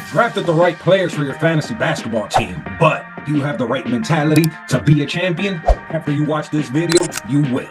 drafted the right players for your fantasy basketball team, but do you have the right mentality to be a champion? After you watch this video, you will.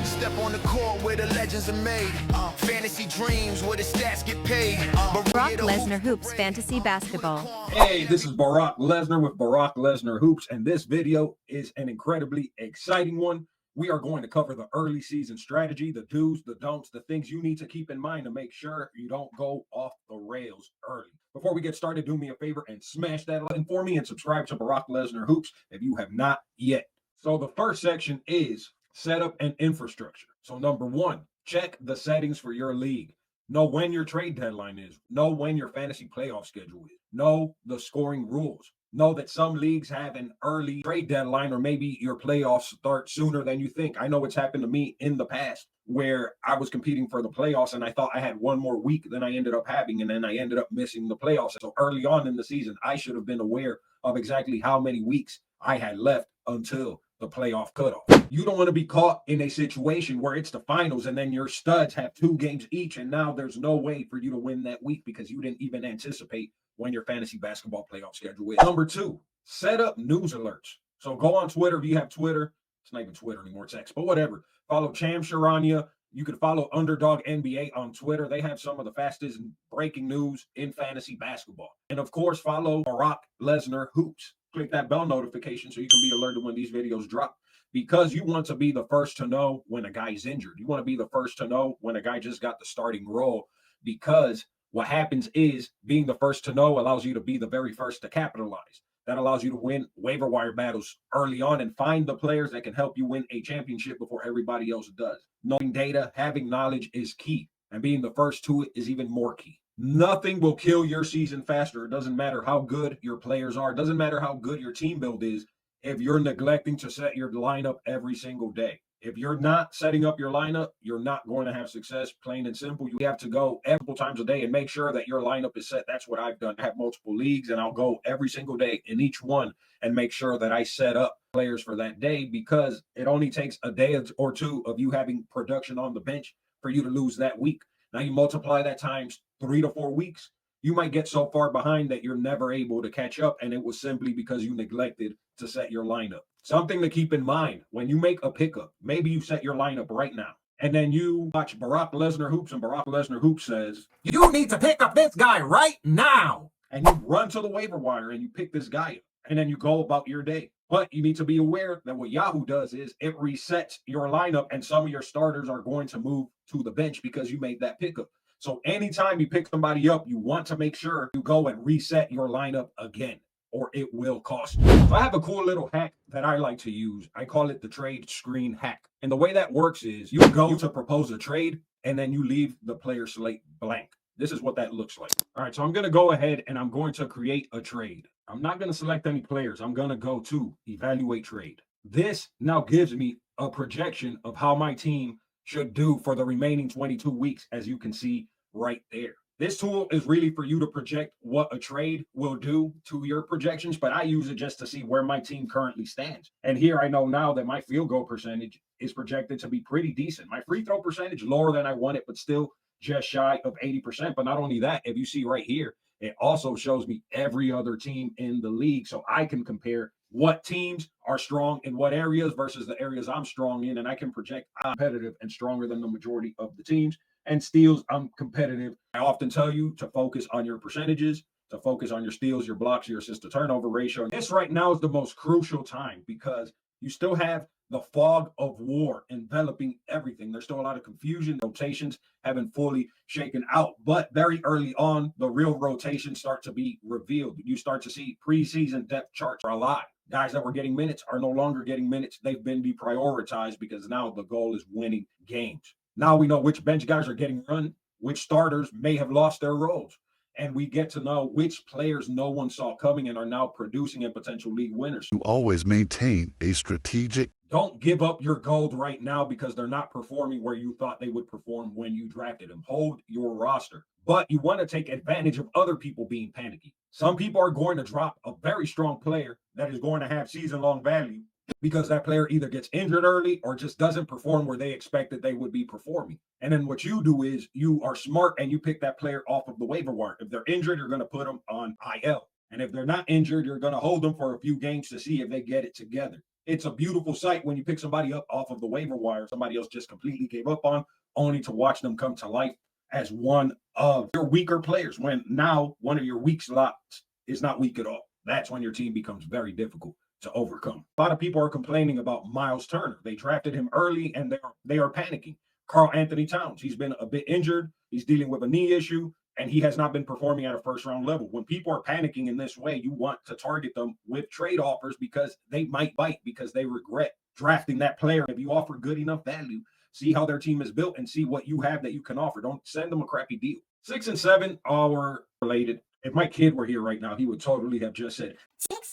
Step on the court where the legends are made. Fantasy dreams where the stats get paid. Barack Lesnar Hoops Fantasy Basketball. Hey, this is Barack Lesnar with Barack Lesnar Hoops, and this video is an incredibly exciting one. We are going to cover the early season strategy, the do's, the don'ts, the things you need to keep in mind to make sure you don't go off the rails early. Before we get started, do me a favor and smash that button for me and subscribe to Barack Lesnar Hoops if you have not yet. So the first section is setup and infrastructure. So number one, check the settings for your league. Know when your trade deadline is. Know when your fantasy playoff schedule is. Know the scoring rules. Know that some leagues have an early trade deadline, or maybe your playoffs start sooner than you think. I know it's happened to me in the past where I was competing for the playoffs and I thought I had one more week than I ended up having, and then I ended up missing the playoffs. So early on in the season, I should have been aware of exactly how many weeks I had left until the playoff cutoff. You don't want to be caught in a situation where it's the finals and then your studs have 2 games each, and now there's no way for you to win that week because you didn't even anticipate when your fantasy basketball playoff schedule is. Number 2, set up news alerts. So go on Twitter if you have Twitter. It's not even Twitter anymore, it's X, but whatever. Follow Cham Sharania. You can follow Underdog NBA on Twitter. They have some of the fastest breaking news in fantasy basketball. And of course, follow Barack Lesnar Hoops. Click that bell notification so you can be alerted when these videos drop, because you want to be the first to know when a guy is injured. You want to be the first to know when a guy just got the starting role, because what happens is being the first to know allows you to be the very first to capitalize. That allows you to win waiver wire battles early on and find the players that can help you win a championship before everybody else does. Knowing data, having knowledge is key, and being the first to it is even more key. Nothing will kill your season faster. It doesn't matter how good your players are. It doesn't matter how good your team build is if you're neglecting to set your lineup every single day. If you're not setting up your lineup, you're not going to have success, plain and simple. You have to go multiple times a day and make sure that your lineup is set. That's what I've done. I have multiple leagues, and I'll go every single day in each one and make sure that I set up players for that day, because it only takes a day or two of you having production on the bench for you to lose that week. Now you multiply that times 3 to 4 weeks, you might get so far behind that you're never able to catch up, and it was simply because you neglected to set your lineup. Something to keep in mind when you make a pickup, maybe you set your lineup right now, and then you watch Barack Lesnar Hoops, and Barack Lesnar Hoops says, you need to pick up this guy right now. And you run to the waiver wire and you pick this guy up, and then you go about your day. But you need to be aware that what Yahoo does is it resets your lineup, and some of your starters are going to move to the bench because you made that pickup. So anytime you pick somebody up, you want to make sure you go and reset your lineup again, or it will cost you. So I have a cool little hack that I like to use. I call it the trade screen hack. And the way that works is you go to propose a trade, and then you leave the player slate blank. This is what that looks like. All right, so I'm going to go ahead and I'm going to create a trade. I'm not going to select any players. I'm going to go to evaluate trade. This now gives me a projection of how my team should do for the remaining 22 weeks, as you can see right there. This tool is really for you to project what a trade will do to your projections, but I use it just to see where my team currently stands. And here I know now that my field goal percentage is projected to be pretty decent. My free throw percentage lower than I want it, but still just shy of 80%. But not only that, if you see right here, it also shows me every other team in the league, so I can compare what teams are strong in what areas versus the areas I'm strong in, and I can project I'm competitive and stronger than the majority of the teams. And steals, I'm competitive. I often tell you to focus on your percentages, to focus on your steals, your blocks, your assist to turnover ratio. This right now is the most crucial time because you still have the fog of war enveloping everything. There's still a lot of confusion. Rotations haven't fully shaken out, but very early on, the real rotations start to be revealed. You start to see preseason depth charts are alive. Guys that were getting minutes are no longer getting minutes. They've been deprioritized because now the goal is winning games. Now we know which bench guys are getting run, which starters may have lost their roles, and we get to know which players no one saw coming and are now producing and potential league winners. You always maintain a strategic. Don't give up your gold right now because they're not performing where you thought they would perform when you drafted them. Hold your roster, but you want to take advantage of other people being panicky. Some people are going to drop a very strong player that is going to have season-long value because that player either gets injured early or just doesn't perform where they expected they would be performing. And then what you do is you are smart and you pick that player off of the waiver wire. If they're injured, you're going to put them on IL. And if they're not injured, you're going to hold them for a few games to see if they get it together. It's a beautiful sight when you pick somebody up off of the waiver wire, somebody else just completely gave up on, only to watch them come to life as one of your weaker players, when now one of your weak slots is not weak at all. That's when your team becomes very difficult to overcome. A lot of people are complaining about Miles Turner. They drafted him early and they are panicking. Karl Anthony Towns, he's been a bit injured. He's dealing with a knee issue, and he has not been performing at a first-round level. When people are panicking in this way, you want to target them with trade offers because they might bite, because they regret drafting that player. If you offer good enough value, see how their team is built and see what you have that you can offer. Don't send them a crappy deal. 6 and 7 are related. If my kid were here right now, he would totally have just said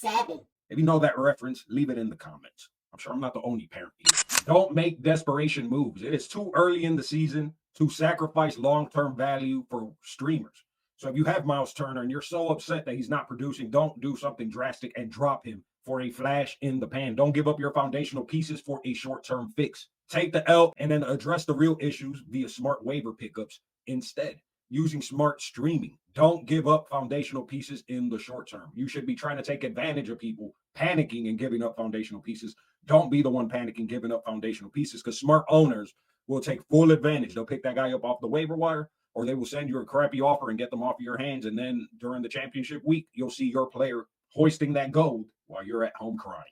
6-7. If you know that reference, leave it in the comments. I'm sure I'm not the only parent here. Don't make desperation moves. It is too early in the season to sacrifice long-term value for streamers. So if you have Miles Turner and you're so upset that he's not producing, don't do something drastic and drop him for a flash in the pan. Don't give up your foundational pieces for a short-term fix. Take the L and then address the real issues via smart waiver pickups instead, using smart streaming. Don't give up foundational pieces in the short term. You should be trying to take advantage of people panicking and giving up foundational pieces. Don't be the one panicking, giving up foundational pieces, because smart owners will take full advantage. They'll pick that guy up off the waiver wire, or they will send you a crappy offer and get them off of your hands. And then during the championship week, you'll see your player hoisting that gold while you're at home crying.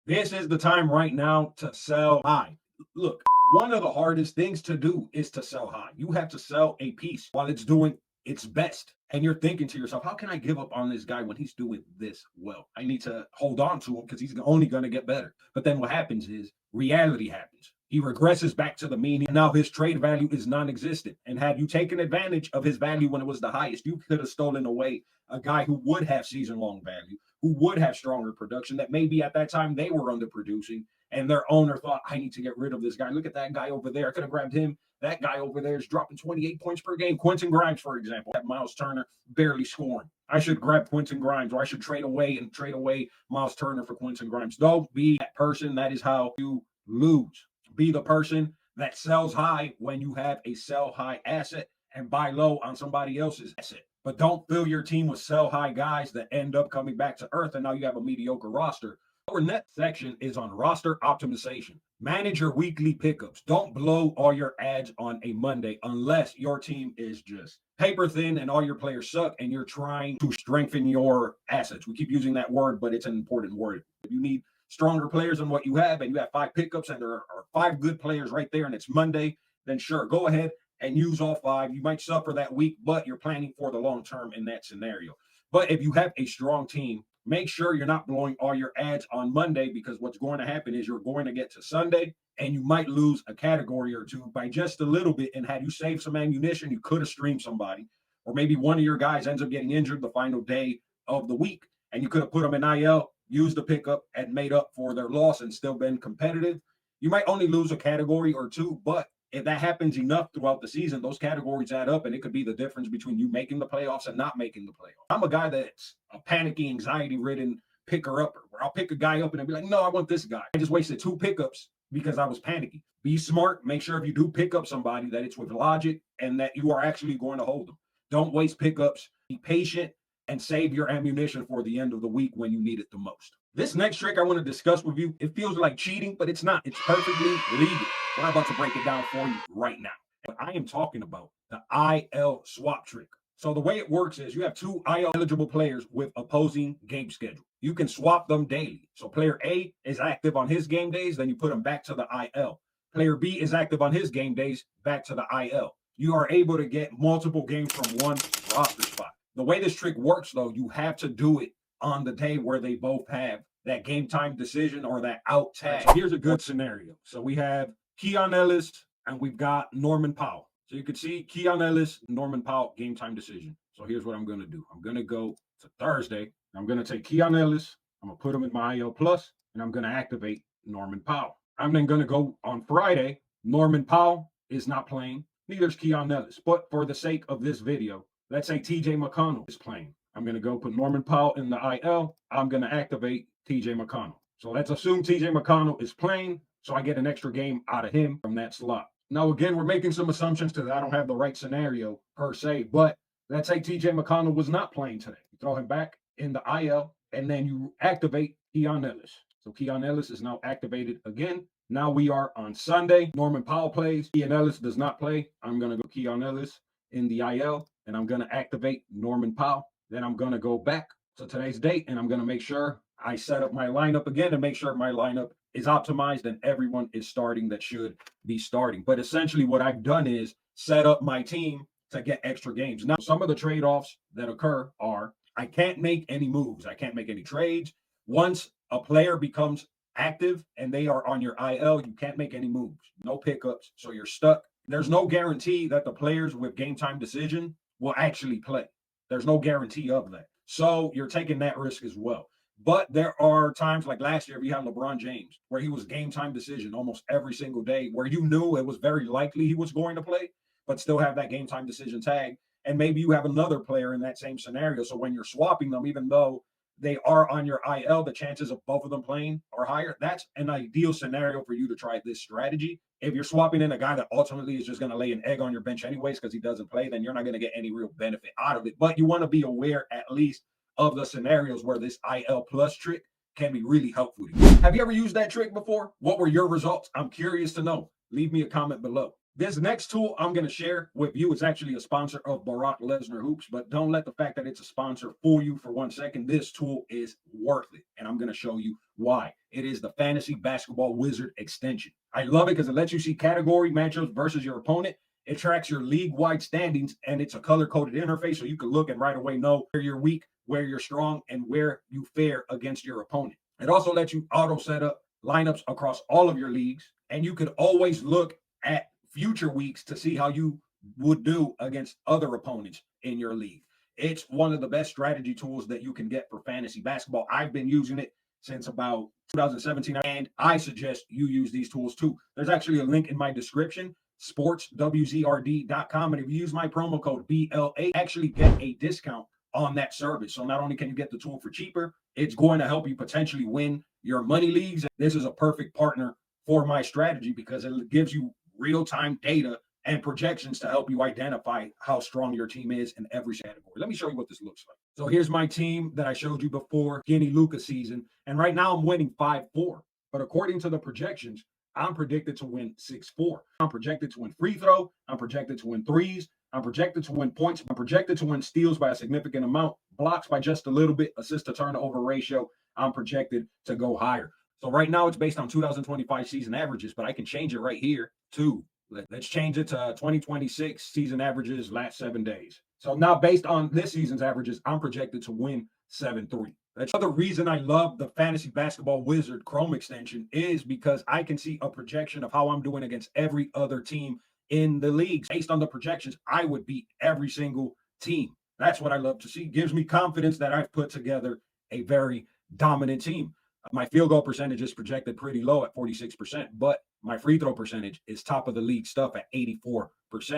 This is the time right now to sell high. Look, one of the hardest things to do is to sell high. You have to sell a piece while it's doing its best. And you're thinking to yourself, how can I give up on this guy when he's doing this well? I need to hold on to him because he's only going to get better. But then what happens is reality happens. He regresses back to the mean. And now his trade value is non-existent. And had you taken advantage of his value when it was the highest, you could have stolen away a guy who would have season-long value, who would have stronger production, that maybe at that time they were underproducing. And their owner thought, I need to get rid of this guy. Look at that guy over there. I could have grabbed him. That guy over there is dropping 28 points per game. Quentin Grimes, for example, had Miles Turner barely scoring. I should grab Quentin Grimes, or I should trade away Miles Turner for Quentin Grimes. Don't be that person. That is how you lose. Be the person that sells high when you have a sell high asset and buy low on somebody else's asset. But don't fill your team with sell high guys that end up coming back to earth, and now you have a mediocre roster. Our next section is on roster optimization. Manage your weekly pickups. Don't blow all your ads on a Monday unless your team is just paper thin and all your players suck and you're trying to strengthen your assets. We keep using that word, but it's an important word. If you need stronger players than what you have and you have 5 pickups and there are 5 good players right there and it's Monday, then sure, go ahead and use all 5. You might suffer that week, but you're planning for the long term in that scenario. But if you have a strong team, make sure you're not blowing all your ads on Monday, because what's going to happen is you're going to get to Sunday and you might lose a category or two by just a little bit. And had you saved some ammunition, you could have streamed somebody, or maybe one of your guys ends up getting injured the final day of the week and you could have put them in IL, used the pickup and made up for their loss and still been competitive. You might only lose a category or two, but if that happens enough throughout the season, those categories add up, and it could be the difference between you making the playoffs and not making the playoffs. I'm a guy that's a panicky, anxiety-ridden picker-upper, where I'll pick a guy up and I'll be like, no, I want this guy. I just wasted 2 pickups because I was panicky. Be smart. Make sure if you do pick up somebody that it's with logic and that you are actually going to hold them. Don't waste pickups. Be patient and save your ammunition for the end of the week when you need it the most. This next trick I want to discuss with you, it feels like cheating, but it's not. It's perfectly legal. I'm about to break it down for you right now. But I am talking about the IL swap trick. So the way it works is you have 2 IL eligible players with opposing game schedule. You can swap them daily. So player A is active on his game days, then you put him back to the IL. Player B is active on his game days, back to the IL. You are able to get multiple games from one roster spot. The way this trick works, though, you have to do it on the day where they both have that game time decision or that out tag. So here's a good scenario. So we have Keon Ellis and we've got Norman Powell. So you can see Keon Ellis, Norman Powell, game time decision. So here's what I'm going to do. I'm going to go to Thursday. I'm going to take Keon Ellis. I'm going to put him in my IL plus, and I'm going to activate Norman Powell. I'm then going to go on Friday. Norman Powell is not playing. Neither is Keon Ellis. But for the sake of this video, let's say TJ McConnell is playing. I'm going to go put Norman Powell in the IL. I'm going to activate TJ McConnell. So let's assume TJ McConnell is playing, so I get an extra game out of him from that slot. Now, again, we're making some assumptions because I don't have the right scenario per se, but let's say TJ McConnell was not playing today. You throw him back in the IL, and then you activate Keon Ellis. So Keon Ellis is now activated again. Now we are on Sunday. Norman Powell plays. Keon Ellis does not play. I'm going to go Keon Ellis in the IL, and I'm going to activate Norman Powell. Then I'm going to go back to today's date, and I'm going to make sure I set up my lineup again and make sure my lineup is optimized and everyone is starting that should be starting. But essentially what I've done is set up my team to get extra games. Now, some of the trade-offs that occur are I can't make any moves. I can't make any trades. Once a player becomes active and they are on your IL, you can't make any moves. No pickups. So you're stuck. There's no guarantee that the players with game time decision will actually play. There's no guarantee of that. So you're taking that risk as well. But there are times like last year, we had LeBron James, where he was game time decision almost every single day, where you knew it was very likely he was going to play, but still have that game time decision tag. And maybe you have another player in that same scenario. So when you're swapping them, even though they are on your IL, the chances of both of them playing are higher. That's an ideal scenario for you to try this strategy. If you're swapping in a guy that ultimately is just going to lay an egg on your bench anyways because he doesn't play, then you're not going to get any real benefit out of it. But you want to be aware at least of the scenarios where this IL plus trick can be really helpful to you. Have you ever used that trick before? What were your results? I'm curious to know. Leave me a comment below. This next tool I'm going to share with you is actually a sponsor of Barack Lesnar Hoops, but don't let the fact that it's a sponsor fool you for 1 second. This tool is worth it, and I'm going to show you why. It is the Fantasy Basketball Wizard extension. I love it because it lets you see category matchups versus your opponent. It tracks your league-wide standings, and it's a color-coded interface, so you can look and right away know where you're weak, where you're strong, and where you fare against your opponent. It also lets you auto set up lineups across all of your leagues, and you could always look at future weeks to see how you would do against other opponents in your league. It's one of the best strategy tools that you can get for fantasy basketball. I've been using it since about 2017, and I suggest you use these tools too. There's actually a link in my description, sportswzrd.com, and if you use my promo code BLA, actually get a discount on that service. So not only can you get the tool for cheaper, it's going to help you potentially win your money leagues. This is a perfect partner for my strategy because it gives you real-time data and projections to help you identify how strong your team is in every category. Let me show you what this looks like. So here's my team that I showed you before Skinny Luka season. And right now I'm winning 5-4. But according to the projections, I'm predicted to win 6-4. I'm projected to win free throw. I'm projected to win threes. I'm projected to win points. I'm projected to win steals by a significant amount, blocks by just a little bit, assist to turnover ratio. I'm projected to go higher. So right now it's based on 2025 season averages, but I can change it right here to, let's change it to 2026 season averages last 7 days. So now based on this season's averages, I'm projected to win 7-3. That's the reason I love the Fantasy Basketball Wizard Chrome extension is because I can see a projection of how I'm doing against every other team in the leagues. Based on the projections, I would beat every single team. That's what I love to see. It gives me confidence that I've put together a very dominant team. My field goal percentage is projected pretty low at 46%, but my free throw percentage is top of the league stuff at 84%.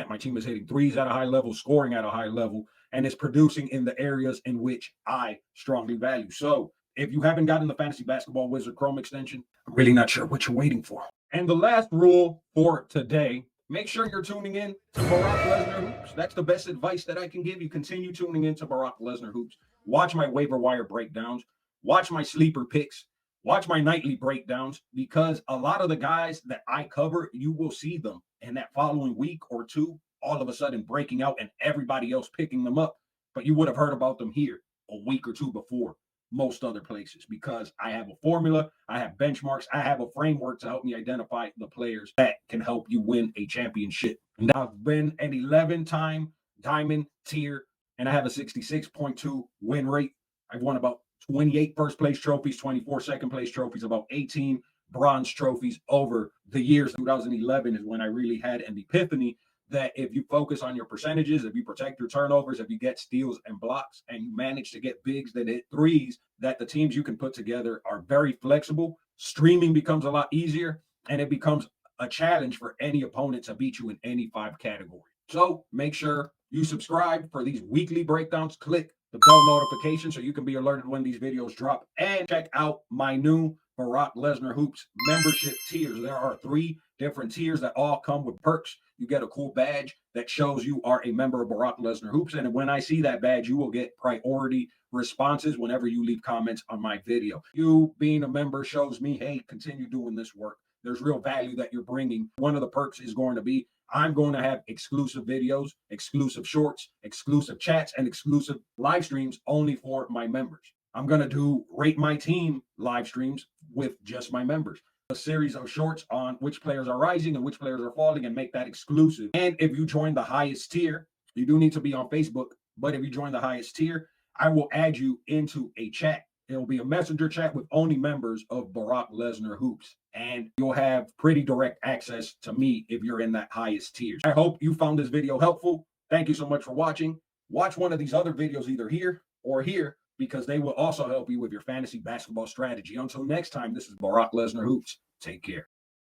My team is hitting threes at a high level, scoring at a high level, and is producing in the areas in which I strongly value. So if you haven't gotten the Fantasy Basketball Wizard Chrome extension, I'm really not sure what you're waiting for. And the last rule for today, make sure you're tuning in to Barack Lesnar Hoops. That's the best advice that I can give you. Continue tuning in to Barack Lesnar Hoops. Watch my waiver wire breakdowns. Watch my sleeper picks. Watch my nightly breakdowns because a lot of the guys that I cover, you will see them in that following week or two, all of a sudden breaking out and everybody else picking them up. But you would have heard about them here a week or two before most other places because I have a formula, I have benchmarks, I have a framework to help me identify the players that can help you win a championship. And I've been an 11-time diamond tier and I have a 66.2 win rate. I've won about 28 first place trophies, 24 second place trophies, about 18 bronze trophies over the years. 2011 is when I really had an epiphany that if you focus on your percentages, if you protect your turnovers, if you get steals and blocks, and you manage to get bigs that hit threes, that the teams you can put together are very flexible. Streaming becomes a lot easier, and it becomes a challenge for any opponent to beat you in any 5 category. So make sure you subscribe for these weekly breakdowns. Click the bell notification so you can be alerted when these videos drop, and check out my new Barack Lesnar Hoops membership tiers. There are 3 different tiers that all come with perks. You get a cool badge that shows you are a member of Barack Lesnar Hoops. And when I see that badge, you will get priority responses whenever you leave comments on my video. You being a member shows me, hey, continue doing this work. There's real value that you're bringing. One of the perks is going to be I'm going to have exclusive videos, exclusive shorts, exclusive chats, and exclusive live streams only for my members. I'm going to do Rate My Team live streams with just my members. A series of shorts on which players are rising and which players are falling and make that exclusive. And if you join the highest tier, you do need to be on Facebook, but if you join the highest tier, I will add you into a chat. It will be a messenger chat with only members of Barack Lesnar Hoops. And you'll have pretty direct access to me if you're in that highest tier. I hope you found this video helpful. Thank you so much for watching. Watch one of these other videos either here or here, because they will also help you with your fantasy basketball strategy. Until next time, this is Barack Lesnar Hoops. Take care.